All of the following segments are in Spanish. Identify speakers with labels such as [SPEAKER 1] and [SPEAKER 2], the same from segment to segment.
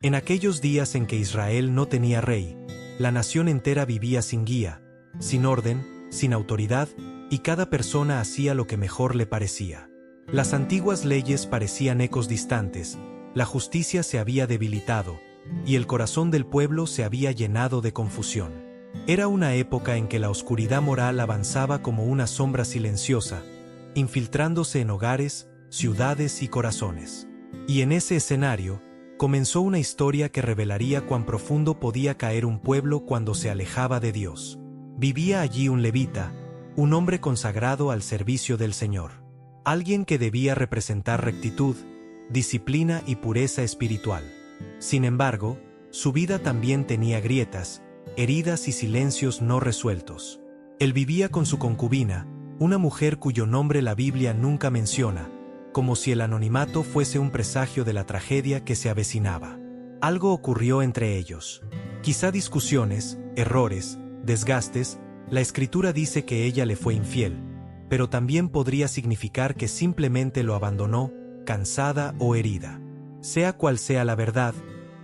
[SPEAKER 1] En aquellos días en que Israel no tenía rey, la nación entera vivía sin guía, sin orden, sin autoridad, y cada persona hacía lo que mejor le parecía. Las antiguas leyes parecían ecos distantes, la justicia se había debilitado, y el corazón del pueblo se había llenado de confusión. Era una época en que la oscuridad moral avanzaba como una sombra silenciosa, infiltrándose en hogares, ciudades y corazones. Y en ese escenario, comenzó una historia que revelaría cuán profundo podía caer un pueblo cuando se alejaba de Dios. Vivía allí un levita, un hombre consagrado al servicio del Señor. Alguien que debía representar rectitud, disciplina y pureza espiritual. Sin embargo, su vida también tenía grietas, heridas y silencios no resueltos. Él vivía con su concubina, una mujer cuyo nombre la Biblia nunca menciona, como si el anonimato fuese un presagio de la tragedia que se avecinaba. Algo ocurrió entre ellos. Quizá discusiones, errores, desgastes. La Escritura dice que ella le fue infiel, pero también podría significar que simplemente lo abandonó, cansada o herida. Sea cual sea la verdad,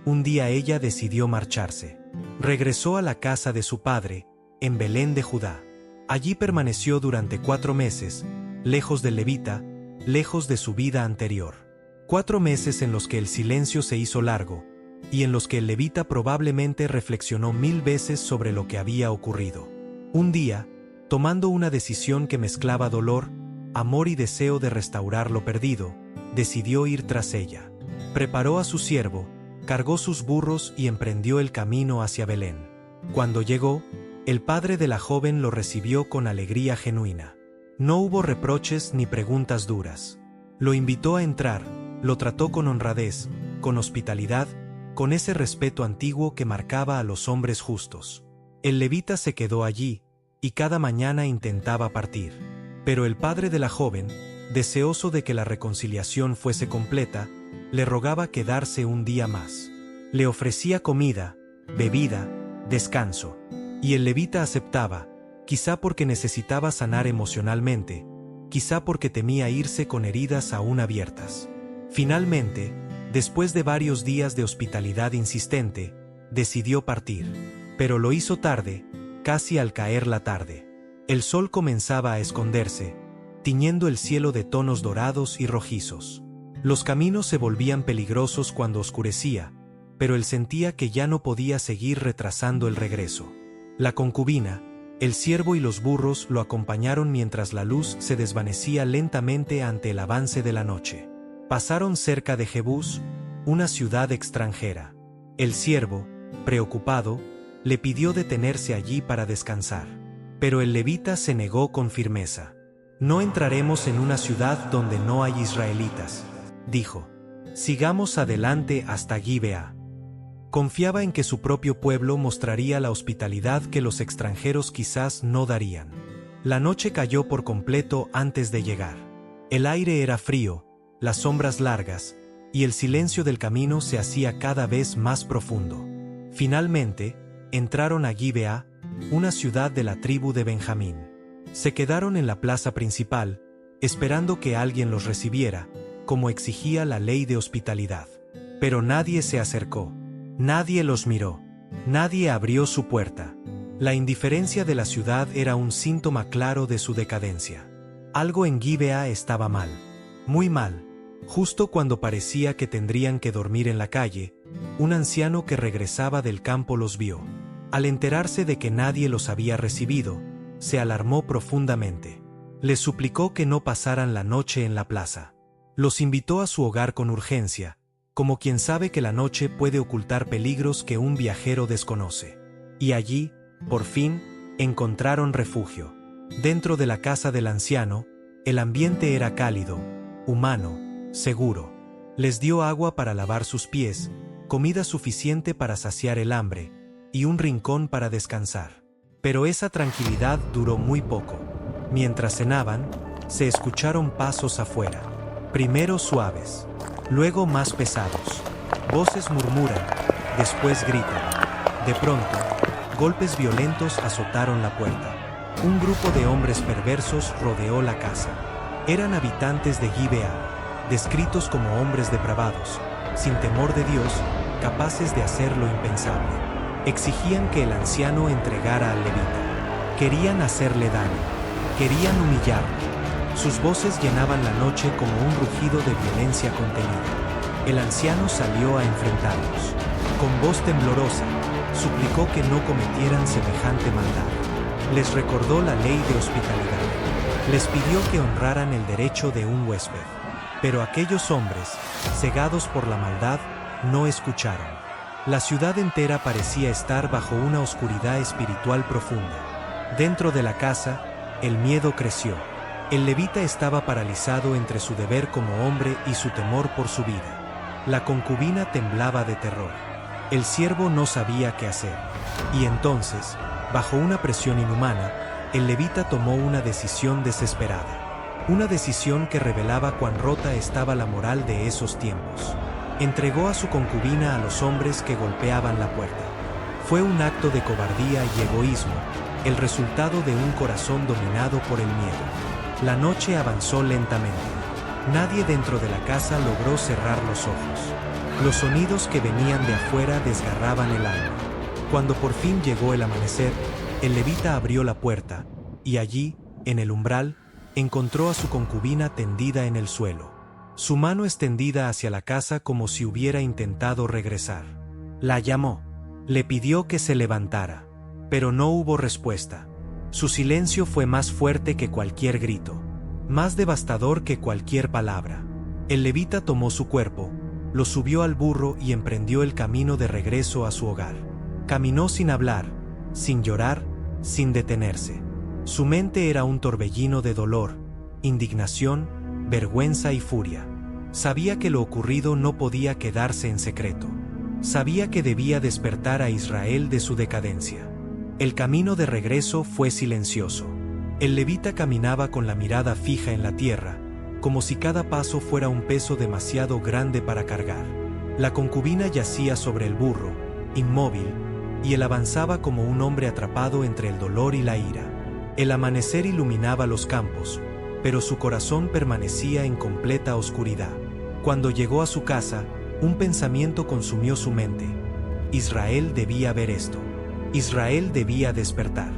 [SPEAKER 1] un día ella decidió marcharse. Regresó a la casa de su padre, en Belén de Judá. Allí permaneció durante 4 meses, lejos del levita, lejos de su vida anterior. 4 meses en los que el silencio se hizo largo, y en los que el levita probablemente reflexionó 1000 veces sobre lo que había ocurrido. Un día, tomando una decisión que mezclaba dolor, amor y deseo de restaurar lo perdido, decidió ir tras ella. Preparó a su siervo, cargó sus burros y emprendió el camino hacia Belén. Cuando llegó, el padre de la joven lo recibió con alegría genuina. No hubo reproches ni preguntas duras. Lo invitó a entrar, lo trató con honradez, con hospitalidad, con ese respeto antiguo que marcaba a los hombres justos. El levita se quedó allí, y cada mañana intentaba partir. Pero el padre de la joven, deseoso de que la reconciliación fuese completa, le rogaba quedarse un día más. Le ofrecía comida, bebida, descanso. Y el levita aceptaba, quizá porque necesitaba sanar emocionalmente, quizá porque temía irse con heridas aún abiertas. Finalmente, después de varios días de hospitalidad insistente, decidió partir. Pero lo hizo tarde, casi al caer la tarde. El sol comenzaba a esconderse, tiñendo el cielo de tonos dorados y rojizos. Los caminos se volvían peligrosos cuando oscurecía, pero él sentía que ya no podía seguir retrasando el regreso. La concubina, el siervo y los burros lo acompañaron mientras la luz se desvanecía lentamente ante el avance de la noche. Pasaron cerca de Jebús, una ciudad extranjera. El siervo, preocupado, le pidió detenerse allí para descansar. Pero el levita se negó con firmeza. «No entraremos en una ciudad donde no hay israelitas», dijo. «Sigamos adelante hasta Gibea». Confiaba en que su propio pueblo mostraría la hospitalidad que los extranjeros quizás no darían. La noche cayó por completo antes de llegar. El aire era frío, las sombras largas, y el silencio del camino se hacía cada vez más profundo. Finalmente, entraron a Gibea, una ciudad de la tribu de Benjamín. Se quedaron en la plaza principal, esperando que alguien los recibiera, como exigía la ley de hospitalidad. Pero nadie se acercó. Nadie los miró. Nadie abrió su puerta. La indiferencia de la ciudad era un síntoma claro de su decadencia. Algo en Gibea estaba mal. Muy mal. Justo cuando parecía que tendrían que dormir en la calle, un anciano que regresaba del campo los vio. Al enterarse de que nadie los había recibido, se alarmó profundamente. Les suplicó que no pasaran la noche en la plaza. Los invitó a su hogar con urgencia, como quien sabe que la noche puede ocultar peligros que un viajero desconoce. Y allí, por fin, encontraron refugio. Dentro de la casa del anciano, el ambiente era cálido, humano, seguro. Les dio agua para lavar sus pies, comida suficiente para saciar el hambre, y un rincón para descansar. Pero esa tranquilidad duró muy poco. Mientras cenaban, se escucharon pasos afuera. Primero suaves, luego más pesados. Voces murmuran, después gritan. De pronto, golpes violentos azotaron la puerta. Un grupo de hombres perversos rodeó la casa. Eran habitantes de Gibea, descritos como hombres depravados, sin temor de Dios, capaces de hacer lo impensable. Exigían que el anciano entregara al levita. Querían hacerle daño. Querían humillarlo. Sus voces llenaban la noche como un rugido de violencia contenida. El anciano salió a enfrentarlos. Con voz temblorosa, suplicó que no cometieran semejante maldad. Les recordó la ley de hospitalidad. Les pidió que honraran el derecho de un huésped. Pero aquellos hombres, cegados por la maldad, no escucharon. La ciudad entera parecía estar bajo una oscuridad espiritual profunda. Dentro de la casa, el miedo creció. El levita estaba paralizado entre su deber como hombre y su temor por su vida. La concubina temblaba de terror. El siervo no sabía qué hacer. Y entonces, bajo una presión inhumana, el levita tomó una decisión desesperada. Una decisión que revelaba cuán rota estaba la moral de esos tiempos. Entregó a su concubina a los hombres que golpeaban la puerta. Fue un acto de cobardía y egoísmo, el resultado de un corazón dominado por el miedo. La noche avanzó lentamente. Nadie dentro de la casa logró cerrar los ojos. Los sonidos que venían de afuera desgarraban el alma. Cuando por fin llegó el amanecer, el levita abrió la puerta, y allí, en el umbral, encontró a su concubina tendida en el suelo. Su mano extendida hacia la casa como si hubiera intentado regresar. La llamó. Le pidió que se levantara. Pero no hubo respuesta. Su silencio fue más fuerte que cualquier grito. Más devastador que cualquier palabra. El levita tomó su cuerpo, lo subió al burro y emprendió el camino de regreso a su hogar. Caminó sin hablar, sin llorar, sin detenerse. Su mente era un torbellino de dolor, indignación, vergüenza y furia. Sabía que lo ocurrido no podía quedarse en secreto. Sabía que debía despertar a Israel de su decadencia. El camino de regreso fue silencioso. El levita caminaba con la mirada fija en la tierra, como si cada paso fuera un peso demasiado grande para cargar. La concubina yacía sobre el burro, inmóvil, y él avanzaba como un hombre atrapado entre el dolor y la ira. El amanecer iluminaba los campos, pero su corazón permanecía en completa oscuridad. Cuando llegó a su casa, un pensamiento consumió su mente. Israel debía ver esto. Israel debía despertar.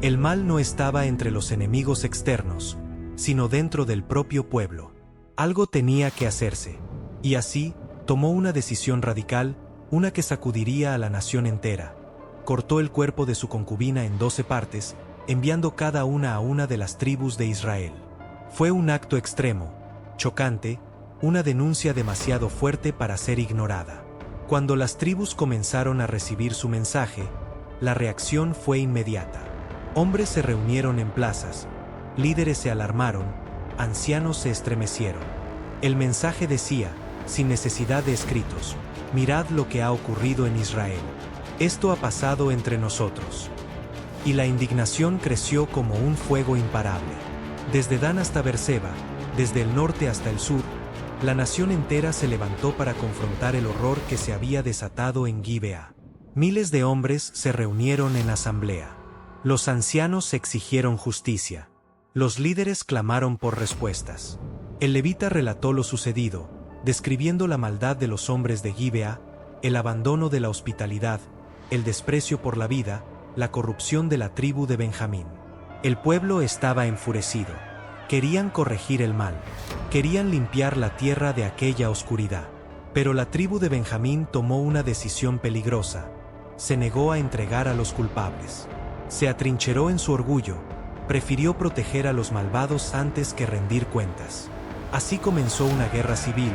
[SPEAKER 1] El mal no estaba entre los enemigos externos, sino dentro del propio pueblo. Algo tenía que hacerse. Y así, tomó una decisión radical, una que sacudiría a la nación entera. Cortó el cuerpo de su concubina en 12 partes, enviando cada una a una de las tribus de Israel. Fue un acto extremo, chocante, una denuncia demasiado fuerte para ser ignorada. Cuando las tribus comenzaron a recibir su mensaje, la reacción fue inmediata. Hombres se reunieron en plazas, líderes se alarmaron, ancianos se estremecieron. El mensaje decía, sin necesidad de escritos, mirad lo que ha ocurrido en Israel. Esto ha pasado entre nosotros. Y la indignación creció como un fuego imparable. Desde Dan hasta Beerseba, desde el norte hasta el sur, la nación entera se levantó para confrontar el horror que se había desatado en Gibeá. Miles de hombres se reunieron en asamblea. Los ancianos exigieron justicia. Los líderes clamaron por respuestas. El levita relató lo sucedido, describiendo la maldad de los hombres de Gibeá, el abandono de la hospitalidad, el desprecio por la vida, la corrupción de la tribu de Benjamín. El pueblo estaba enfurecido. Querían corregir el mal. Querían limpiar la tierra de aquella oscuridad. Pero la tribu de Benjamín tomó una decisión peligrosa. Se negó a entregar a los culpables. Se atrincheró en su orgullo. Prefirió proteger a los malvados antes que rendir cuentas. Así comenzó una guerra civil,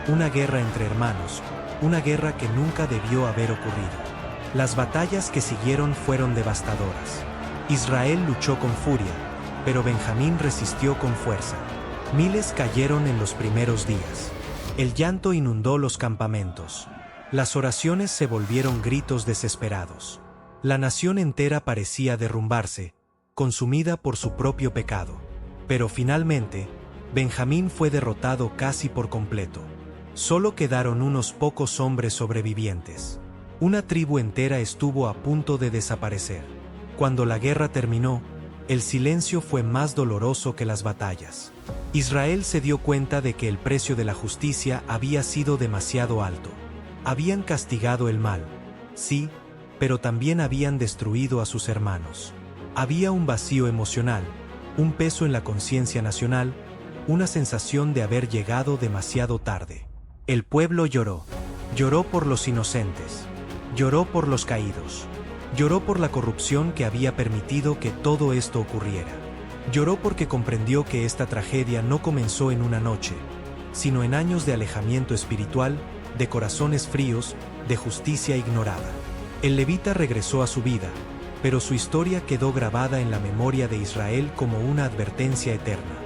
[SPEAKER 1] una guerra entre hermanos, una guerra que nunca debió haber ocurrido. Las batallas que siguieron fueron devastadoras. Israel luchó con furia, pero Benjamín resistió con fuerza. Miles cayeron en los primeros días. El llanto inundó los campamentos. Las oraciones se volvieron gritos desesperados. La nación entera parecía derrumbarse, consumida por su propio pecado. Pero finalmente, Benjamín fue derrotado casi por completo. Solo quedaron unos pocos hombres sobrevivientes. Una tribu entera estuvo a punto de desaparecer. Cuando la guerra terminó, el silencio fue más doloroso que las batallas. Israel se dio cuenta de que el precio de la justicia había sido demasiado alto. Habían castigado el mal, sí, pero también habían destruido a sus hermanos. Había un vacío emocional, un peso en la conciencia nacional, una sensación de haber llegado demasiado tarde. El pueblo lloró. Lloró por los inocentes. Lloró por los caídos. Lloró por la corrupción que había permitido que todo esto ocurriera. Lloró porque comprendió que esta tragedia no comenzó en una noche, sino en años de alejamiento espiritual, de corazones fríos, de justicia ignorada. El levita regresó a su vida, pero su historia quedó grabada en la memoria de Israel como una advertencia eterna.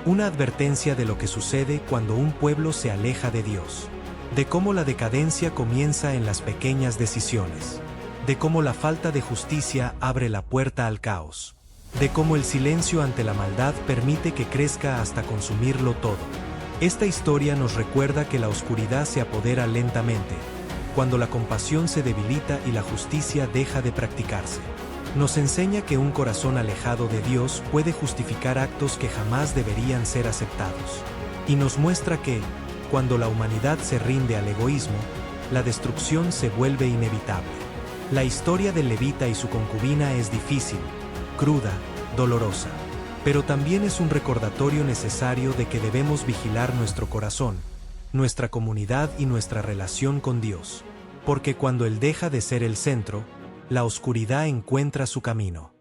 [SPEAKER 1] Una advertencia de lo que sucede cuando un pueblo se aleja de Dios. De cómo la decadencia comienza en las pequeñas decisiones. De cómo la falta de justicia abre la puerta al caos. De cómo el silencio ante la maldad permite que crezca hasta consumirlo todo. Esta historia nos recuerda que la oscuridad se apodera lentamente, cuando la compasión se debilita y la justicia deja de practicarse. Nos enseña que un corazón alejado de Dios puede justificar actos que jamás deberían ser aceptados. Y nos muestra que, cuando la humanidad se rinde al egoísmo, la destrucción se vuelve inevitable. La historia del levita y su concubina es difícil, cruda, dolorosa, pero también es un recordatorio necesario de que debemos vigilar nuestro corazón, nuestra comunidad y nuestra relación con Dios, porque cuando Él deja de ser el centro, la oscuridad encuentra su camino.